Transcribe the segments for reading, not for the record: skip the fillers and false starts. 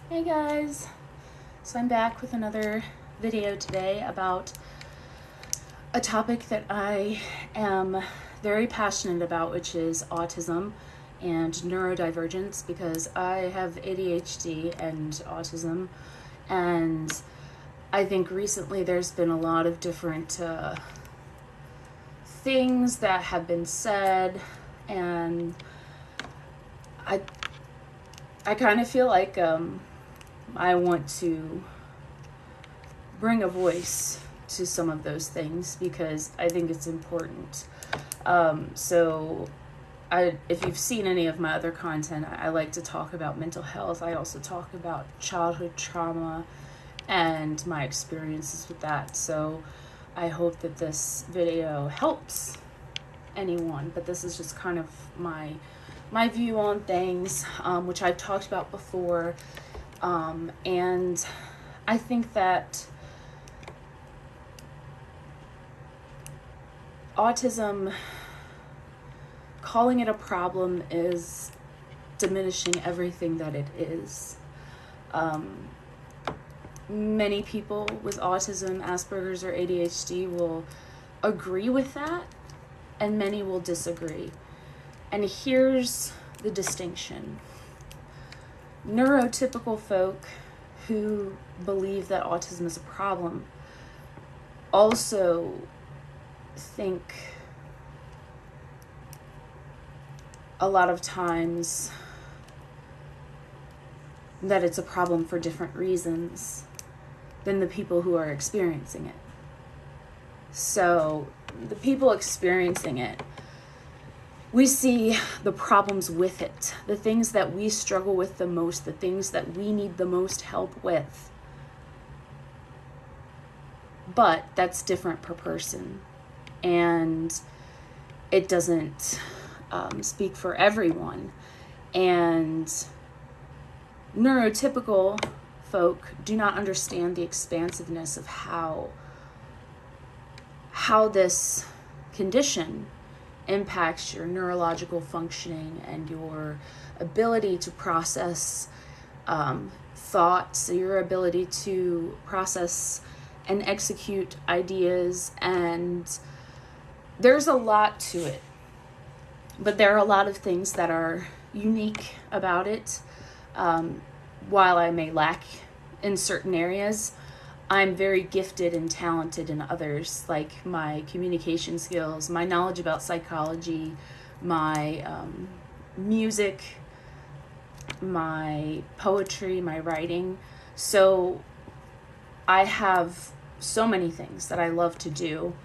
Hey guys, so I'm back with another video today about a topic that I am very passionate about, which is autism and neurodivergence, because I have ADHD and autism, and I think recently there's been a lot of different things that have been said, and I kind of feel like I want to bring a voice to some of those things because I think it's important. If you've seen any of my other content, I like to talk about mental health. I also talk about childhood trauma and my experiences with that. So I hope that this video helps anyone, but this is just kind of my view on things, which I've talked about before. And I think that autism, calling it a problem is diminishing everything that it is. Many people with autism, Asperger's, or ADHD will agree with that, and many will disagree. And here's the distinction. Neurotypical folk who believe that autism is a problem also think a lot of times that it's a problem for different reasons than the people who are experiencing it. So the people experiencing it, we see the problems with it, the things that we struggle with the most, the things that we need the most help with. But that's different per person, and it doesn't speak for everyone. And neurotypical folk do not understand the expansiveness of how this condition impacts your neurological functioning and your ability to process thoughts, your ability to process and execute ideas. And there's a lot to it, but there are a lot of things that are unique about it. While I may lack in certain areas, I'm very gifted and talented in others, like my communication skills, my knowledge about psychology, my music, my poetry, my writing. So I have so many things that I love to do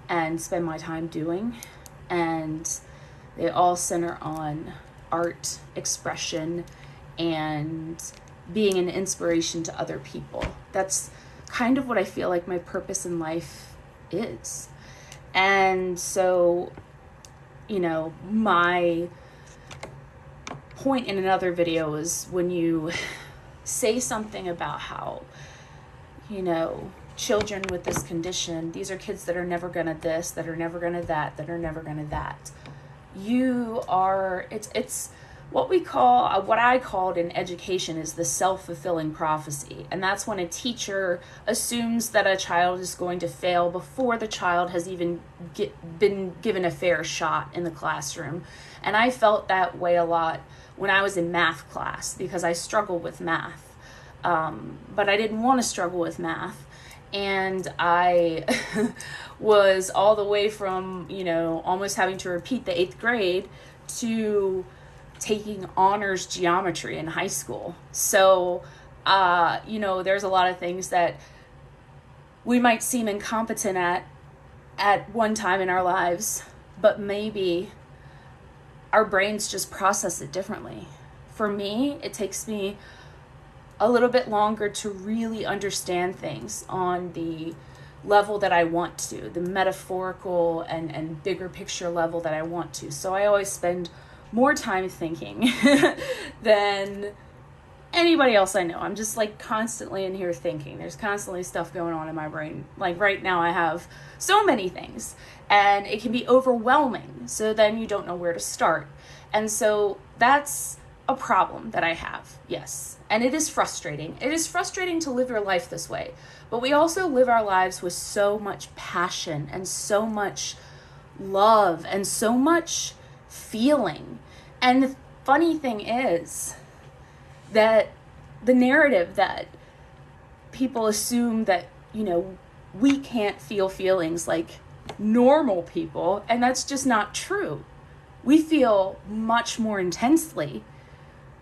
and spend my time doing, and they all center on art, expression, and being an inspiration to other people. That's kind of what I feel like my purpose in life is. And so, my point in another video is when you say something about how, children with this condition, these are kids that are never gonna this, that are never gonna that, that are never gonna that. It's what I called in education is the self-fulfilling prophecy. And that's when a teacher assumes that a child is going to fail before the child has even been given a fair shot in the classroom. And I felt that way a lot when I was in math class because I struggled with math. But I didn't want to struggle with math. And I was all the way from, almost having to repeat the 8th grade to taking honors geometry in high school. So, there's a lot of things that we might seem incompetent at one time in our lives, but maybe our brains just process it differently. For me, it takes me a little bit longer to really understand things on the level that I want to, the metaphorical and bigger picture level that I want to. So I always spend more time thinking than anybody else I know. I'm just constantly in here thinking. There's constantly stuff going on in my brain. Like right now I have so many things and it can be overwhelming. So then you don't know where to start. And so that's a problem that I have, yes. And it is frustrating. It is frustrating to live your life this way. But we also live our lives with so much passion and so much love and so much feeling. And the funny thing is that the narrative that people assume that, we can't feel feelings like normal people, and that's just not true. We feel much more intensely.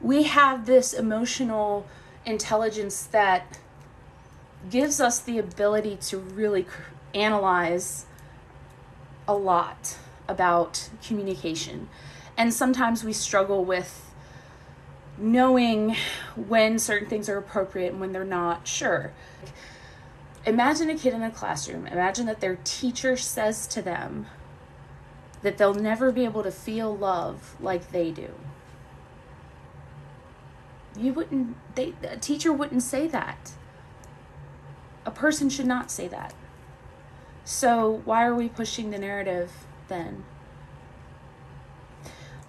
We have this emotional intelligence that gives us the ability to really analyze a lot about communication. And sometimes we struggle with knowing when certain things are appropriate and when they're not. Sure. Imagine a kid in a classroom. Imagine that their teacher says to them that they'll never be able to feel love like they do. A teacher wouldn't say that. A person should not say that. So why are we pushing the narrative then?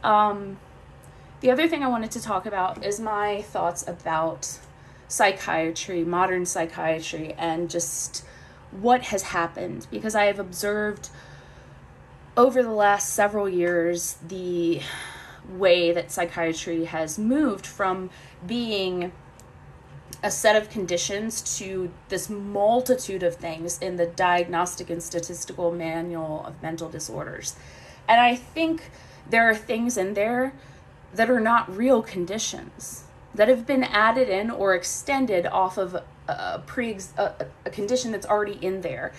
The other thing I wanted to talk about is my thoughts about psychiatry, modern psychiatry, and just what has happened. Because I have observed over the last several years the way that psychiatry has moved from being a set of conditions to this multitude of things in the Diagnostic and Statistical Manual of Mental Disorders. And I think there are things in there that are not real conditions, that have been added in or extended off of a condition that's already in there.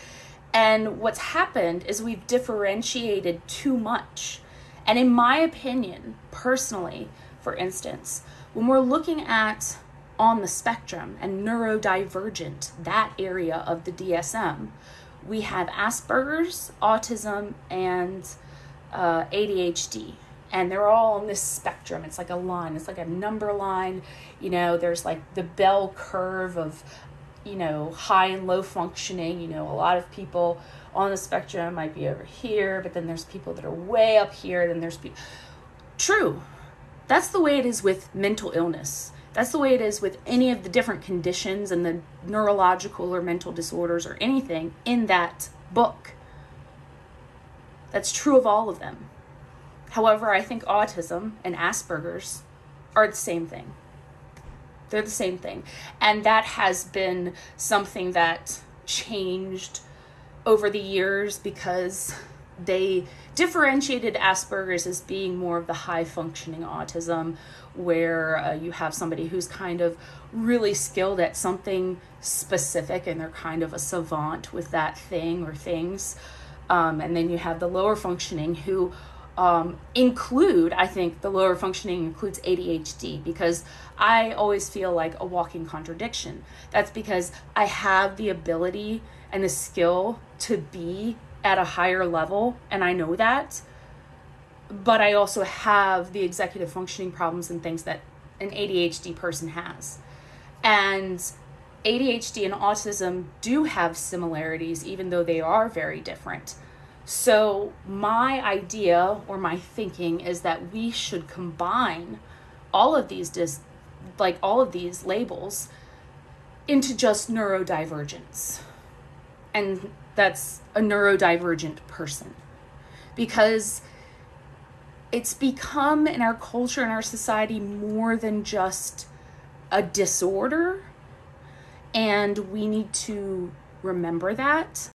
And what's happened is we've differentiated too much. And in my opinion, personally, for instance, when we're looking at on the spectrum and neurodivergent, that area of the DSM, we have Asperger's, autism, and ADHD. And they're all on this spectrum. It's like a line. It's like a number line. There's like the bell curve of, high and low functioning. A lot of people on the spectrum might be over here, but then there's people that are way up here. Then there's people. True. That's the way it is with mental illness. That's the way it is with any of the different conditions and the neurological or mental disorders or anything in that book. That's true of all of them. However, I think autism and Asperger's are the same thing. They're the same thing. And that has been something that changed over the years because they differentiated Asperger's as being more of the high-functioning autism, where you have somebody who's kind of really skilled at something specific and they're kind of a savant with that thing or things. And then you have the lower functioning who I think the lower functioning includes ADHD, because I always feel like a walking contradiction. That's because I have the ability and the skill to be at a higher level, and I know that, but I also have the executive functioning problems and things that an ADHD person has. And ADHD and autism do have similarities, even though they are very different. So my idea or my thinking is that we should combine all of these labels into just neurodivergence. And that's a neurodivergent person. Because it's become in our culture and our society more than just a disorder. And we need to remember that.